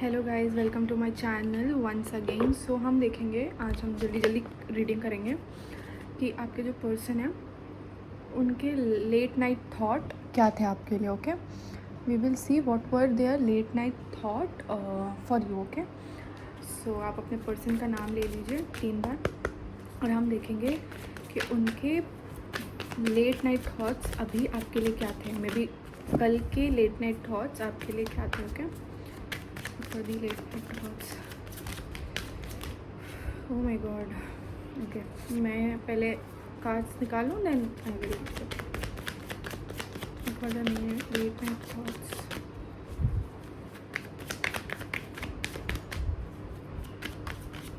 Hello guys, welcome to my channel once again. So हम देखेंगे, आज हम जल्दी जल्दी रीडिंग करेंगे कि आपके जो पर्सन है उनके लेट नाइट थॉट क्या थे आपके लिए। Okay, we will see what were there late night thought for you. Okay, so आप अपने पर्सन का नाम ले लीजिए 3 बार और हम देखेंगे कि उनके लेट नाइट थॉट्स अभी आपके लिए क्या थे। मे बी कल के लेट नाइट थॉट्स आपके लिए क्या थे। Okay, the late night thoughts. Oh my god. Okay, मैं पहले कार्ड्स निकालूँ देन आई विल निकाला नहीं है। Late night thoughts,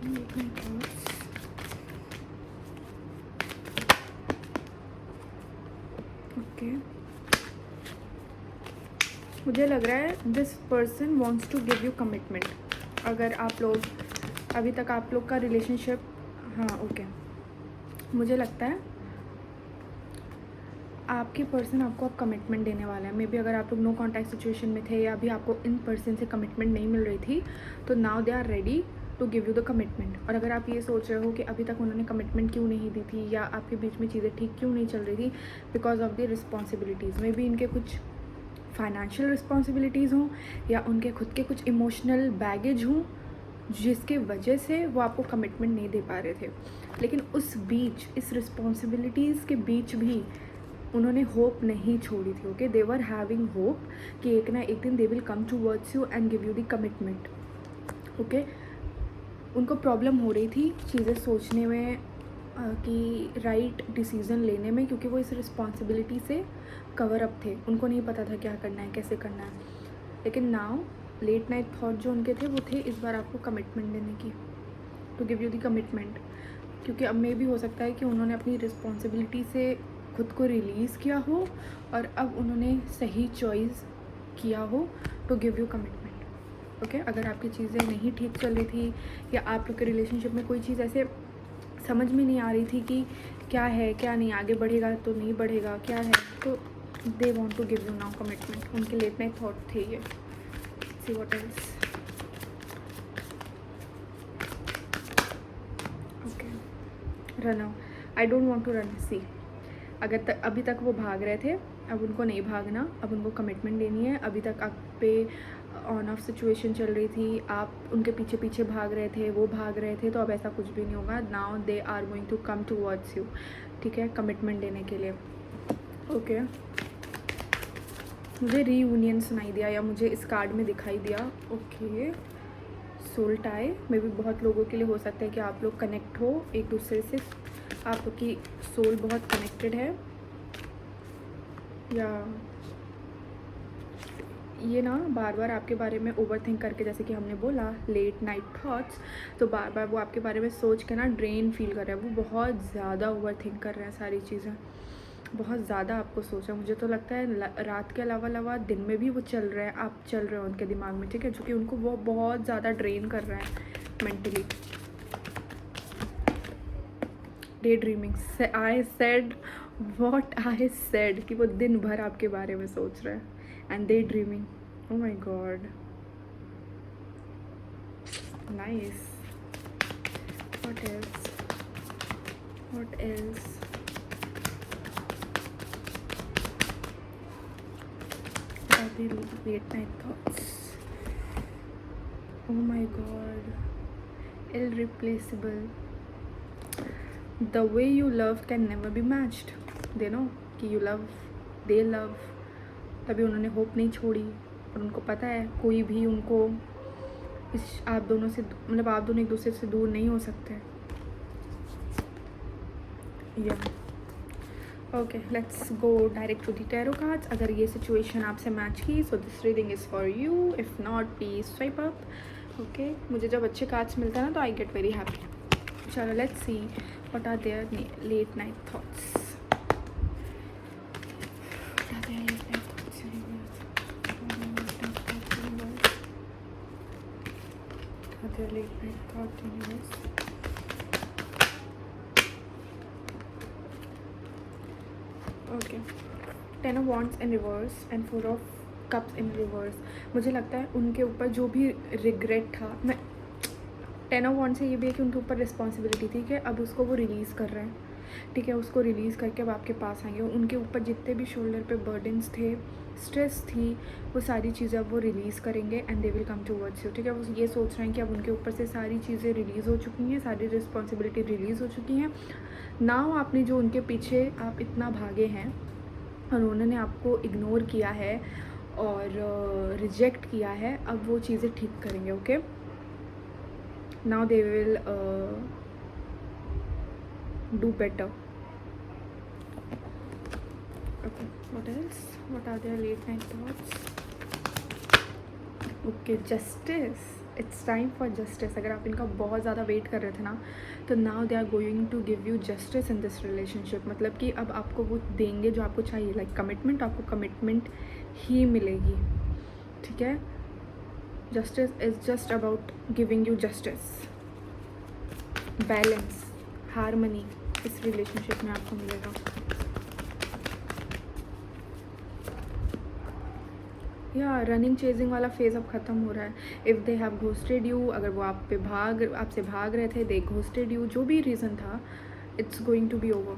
late night thoughts. Okay, मुझे लग रहा है this person wants to give you commitment. अगर आप लोग अभी तक आप लोग का रिलेशनशिप, हाँ ओके, मुझे लगता है आपके पर्सन आपको अब कमिटमेंट देने वाला है। मे बी अगर आप लोग नो कॉन्टैक्ट सिचुएशन में थे या अभी आपको इन पर्सन से कमिटमेंट नहीं मिल रही थी, तो now they are ready to give you the commitment. और अगर आप ये सोच रहे हो कि अभी तक उन्होंने कमिटमेंट क्यों नहीं दी थी या आपके बीच में चीज़ें ठीक क्यों नहीं चल रही थी, because of the responsibilities. May be इनके कुछ फाइनेंशियल रिस्पॉन्सिबिलिटीज़ हों या उनके खुद के कुछ इमोशनल बैगेज हों जिसके वजह से वो आपको कमिटमेंट नहीं दे पा रहे थे। लेकिन उस बीच, इस रिस्पॉन्सिबिलिटीज़ के बीच भी उन्होंने होप नहीं छोड़ी थी। Okay, they were having hope कि एक ना एक दिन they will come to words you and give you the commitment. Okay, उनको प्रॉब्लम हो रही थी चीज़ें सोचने में कि राइट डिसीज़न लेने में, क्योंकि वो इस रिस्पॉन्सिबिलिटी से कवर अप थे। उनको नहीं पता था क्या करना है, कैसे करना है। लेकिन नाउ लेट नाइट थॉट जो उनके थे वो थे इस बार आपको कमिटमेंट देने की, to give you the commitment. क्योंकि अब मे भी हो सकता है कि उन्होंने अपनी रिस्पॉन्सिबिलिटी से खुद को रिलीज़ किया हो और अब उन्होंने सही चॉइस किया हो to give you commitment. Okay, अगर आपकी चीज़ें नहीं ठीक चल रही थी या आप लोग के रिलेशनशिप में कोई चीज़ ऐसे समझ में नहीं आ रही थी कि क्या है क्या नहीं, आगे बढ़ेगा तो नहीं बढ़ेगा, क्या है, तो they want to give you now commitment. उनके लेट नाइट थॉट थे ये। See what else. Okay, run, I don't want to run. See, अगर अभी तक वो भाग रहे थे, अब उनको नहीं भागना, अब उनको कमिटमेंट देनी है। अभी तक आप पे ऑन ऑफ सिचुएशन चल रही थी, आप उनके पीछे पीछे भाग रहे थे, वो भाग रहे थे, तो अब ऐसा कुछ भी नहीं होगा। Now they are going to come towards you, ठीक है, कमिटमेंट देने के लिए। ओके, मुझे रीयूनियन सुनाई दिया या मुझे इस कार्ड में दिखाई दिया। ओके, सोल टाई में भी बहुत लोगों के लिए हो सकता है कि आप लोग कनेक्ट हो एक दूसरे से, आप लोग की सोल बहुत कनेक्टेड है, या ये ना बार बार आपके बारे में ओवर थिंक करके, जैसे कि हमने बोला लेट नाइट थॉट्स, तो बार बार वो आपके बारे में सोच के ना ड्रेन फील कर रहा है। वो बहुत ज़्यादा ओवर थिंक कर रहे हैं सारी चीज़ें, बहुत ज़्यादा आपको सोचा। मुझे तो लगता है रात के अलावा दिन में भी वो चल रहे हैं, आप चल रहे हो उनके दिमाग में, ठीक है, क्योंकि उनको वो बहुत ज़्यादा ड्रेन कर रहा है mentally. Day dreaming, I said what I said, कि वो दिन भर आपके बारे में सोच रहे हैं। And day dreaming, oh my god, nice. What else, what else? What are the late night thoughts? Oh my god, irreplaceable. The way you love can never be matched. They know कि you love, they love, तभी उन्होंने hope नहीं छोड़ी। और उनको पता है कोई भी उनको इस आप दोनों से, मतलब आप दोनों एक दूसरे से दूर नहीं हो सकते। या okay, let's go direct to the tarot cards. अगर ये सिचुएशन आपसे मैच की, so this reading is for you, if not please swipe up. Okay, मुझे जब अच्छे कार्ड्स मिलते हैं ना तो आई गेट वेरी हैप्पी। चलो let's see what are their late night thoughts. Their late night thought universe. Okay, 10 of Wands in reverse and 4 of cups in reverse, मुझे लगता है उनके ऊपर जो भी रिग्रेट था, मैं 10 ऑफ वॉन्ड्स से ये भी है कि उनके ऊपर रिस्पॉन्सिबिलिटी थी कि अब उसको वो रिलीज़ कर रहे हैं, ठीक है, उसको रिलीज़ करके अब आपके पास आएंगे। उनके ऊपर जितने भी शोल्डर पे बर्डन्स थे, स्ट्रेस थी, वो सारी चीज़ें अब वो रिलीज़ करेंगे and they will come towards you, ठीक है। वो ये सोच रहे हैं कि अब उनके ऊपर से सारी चीज़ें रिलीज़ हो चुकी हैं, सारी रिस्पॉन्सिबिलिटी रिलीज़ हो चुकी हैं। नाउ आपने जो उनके पीछे आप इतना भागे हैं और उन्होंने आपको इग्नोर किया है और रिजेक्ट किया है, अब वो चीज़ें ठीक करेंगे, okay. Now they will do better. Okay, what else? What are their late night thoughts? Okay, justice. It's time for justice. अगर आप इनका बहुत ज़्यादा वेट कर रहे थे ना, तो now they are going to give you justice in this relationship. मतलब कि अब आपको वो देंगे जो आपको चाहिए, like commitment, आपको commitment ही मिलेगी, ठीक है। Justice is just about giving you justice. Balance, harmony इस रिलेशनशिप में आपको मिलेगा। या रनिंग चेजिंग वाला फेज़ अब ख़त्म हो रहा है। If they have ghosted you, अगर वो आपसे भाग रहे थे, दे घोस्टेड यू, जो भी रीज़न था, it's going to be over.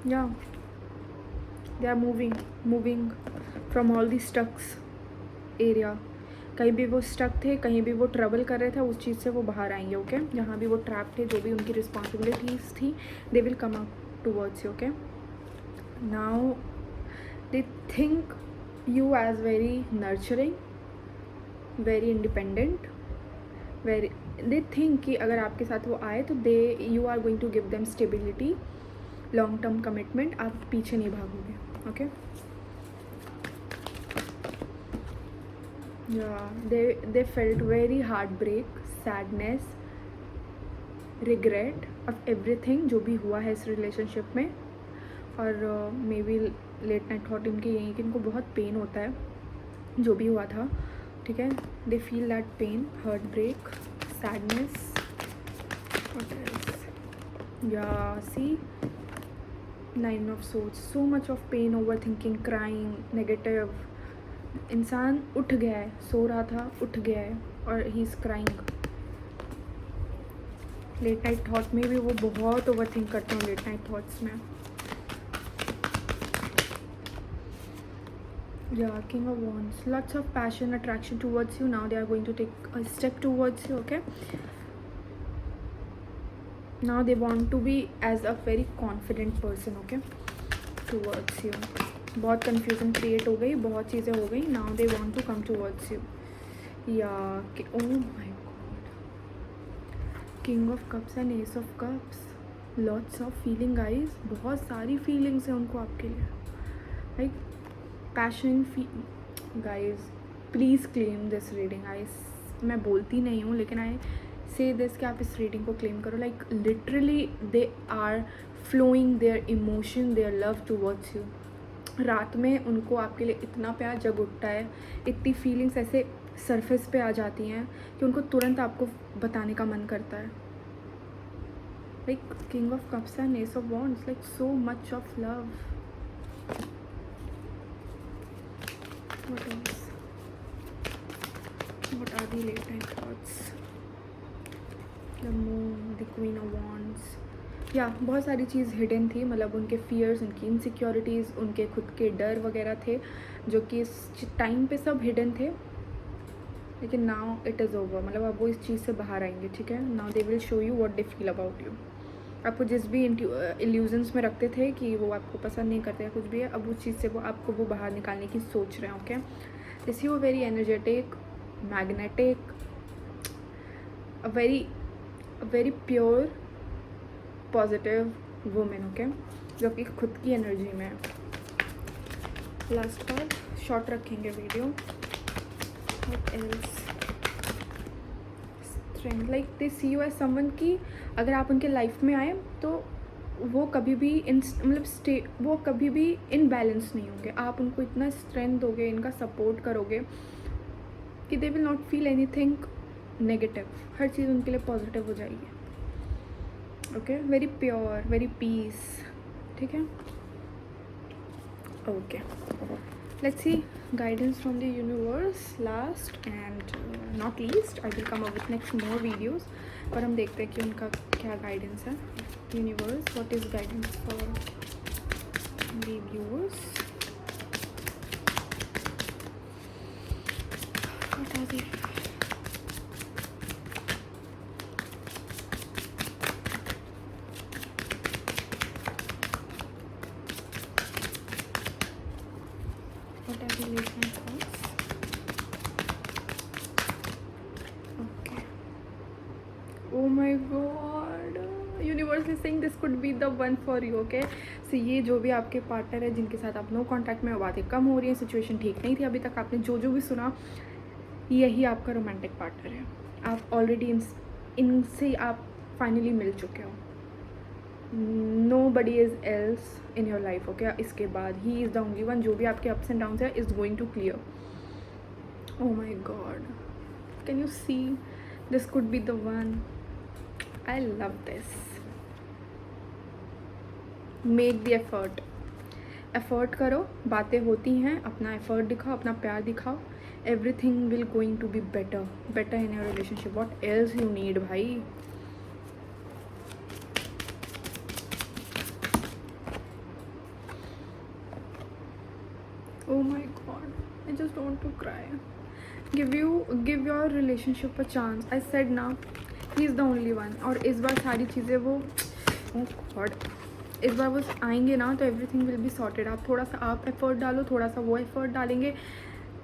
या they are moving from all the stuck area. कहीं भी वो स्टक थे, कहीं भी वो ट्रबल कर रहे थे, उस चीज़ से वो बाहर आएंगे, ओके। जहाँ भी वो ट्रैप थे, जो भी उनकी रिस्पॉन्सिबिलिटीज़ थी, they will come up towards you, okay. Now they think you as very nurturing, very independent, very, they think कि अगर आपके साथ वो आए तो you are going to give them stability, long term commitment, आप पीछे नहीं भागोगे, okay. they felt very heartbreak, sadness, regret of everything जो भी हुआ है इस रिलेशनशिप में। और maybe late night thought इनके यही कि इनको बहुत पेन होता है जो भी हुआ था, ठीक है। They feel that pain, heart break, sadness, या see 9 of swords, so much of pain, over thinking, crying, negative. इंसान उठ गया है, सो रहा था, उठ गया है और he is crying. Late night thought में भी वो बहुत ओवर थिंक करते हैं लेट नाइट थॉट्स में। या king of wands, lots of passion, attraction towards you. Now they are going to take a step towards you, okay. Now they want to be as a very confident person, okay, towards you. बहुत confusion create हो गई, बहुत चीज़ें हो गई। Now they want to come towards you. या oh my god, king of cups and ace of cups, lots of feeling guys, बहुत सारी फीलिंग्स हैं उनको आपके लिए, like passion, guys please claim this reading. मैं बोलती नहीं हूँ लेकिन आई से दिस कि आप इस रीडिंग को क्लेम करो। Like literally they are flowing their emotion, their love towards you. रात में उनको आपके लिए इतना प्यार जग उठता है, इतनी फीलिंग्स ऐसे सरफेस पे आ जाती हैं कि उनको तुरंत आपको बताने का मन करता है। Like king of cups and ace of wands, like so much of love. What are the late night thoughts? The moon, the queen of wands. या बहुत सारी चीज़ हिडन थी, मतलब उनके फियर्स, उनकी इनसिक्योरिटीज़, उनके खुद के डर वगैरह थे जो कि इस टाइम पे सब हिडन थे, लेकिन नाउ इट इज़ ओवर। मतलब अब वो इस चीज़ से बाहर आएंगे, ठीक है। Now they will show you what they feel about you. आपको जिस भी इल्यूजन्स में रखते थे कि वो आपको पसंद नहीं करते या कुछ भी है, अब उस चीज़ से वो आपको वो बाहर निकालने की सोच रहे हैं, okay. This you very energetic, magnetic, a very pure positive women, okay, जो कि खुद की एनर्जी में है। लास्ट पार्ट शॉर्ट रखेंगे video. What else? Strength, like they see you as someone की अगर आप उनके लाइफ में आए तो वो कभी भी वो कभी भी इनबैलेंस नहीं होंगे। आप उनको इतना स्ट्रेंथ दोगे, इनका सपोर्ट करोगे कि they will not feel anything negative, हर चीज़ उनके लिए पॉजिटिव हो जाएगी. Okay, very pure, very peace. ठीक है. Okay, let's see guidance from the universe. Last and not least, I will come up with next more videos. और हम देखते हैं कि उनका क्या guidance है. Universe, what is guidance for the viewers? What are the relation thoughts? Okay. Oh my god, universe is saying this could be the one for you. Okay, so ये जो भी आपके पार्टनर है जिनके साथ आप नो कांटेक्ट में हो, बातें कम हो रही हैं, सिचुएशन ठीक नहीं थी अभी तक, आपने जो जो भी सुना, यही आपका रोमांटिक पार्टनर है. आप ऑलरेडी इनसे आप फाइनली मिल चुके हो. nobody is else in your life. okay, इसके बाद he is the only one. जो भी आपके ups and downs है is going to clear. oh my god, can you see? this could be the one. I love this. make the effort. Effort करो, बातें होती हैं, अपना एफर्ट दिखाओ, अपना प्यार दिखाओ. everything will going to be better in your relationship. what else you need भाई. oh my god, I just want to cry. give your relationship a chance. I said ना, he is the only one. और इस बार सारी चीज़ें वो oh god, इस बार वो आएंगे ना तो एवरीथिंग विल बी सॉर्टेड. आप थोड़ा सा आप एफर्ट डालो, थोड़ा सा वो एफर्ट डालेंगे.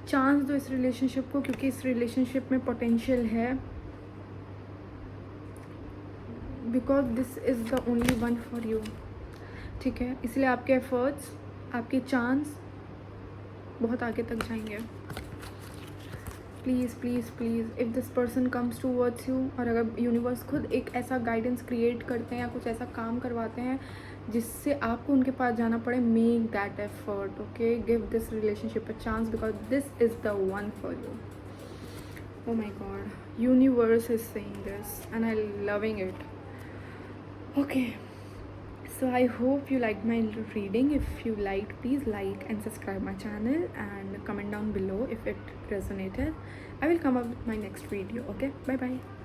चांस दो इस रिलेशनशिप को, क्योंकि इस रिलेशनशिप में पोटेंशियल है. Because this is the only one for you. ठीक है, इसलिए आपके एफर्ट्स, आपके चांस बहुत आगे तक जाएंगे. Please please please, if this person comes towards you, और अगर यूनिवर्स खुद एक ऐसा गाइडेंस क्रिएट करते हैं या कुछ ऐसा काम करवाते हैं जिससे आपको उनके पास जाना पड़े, make that effort. Okay, give this relationship a chance because this is the one for you. oh my god, universe is saying this and I loving it. okay, so I hope you liked my reading. if you liked, please like and subscribe my channel and comment down below if it resonated. I will come up with my next video. okay, bye bye.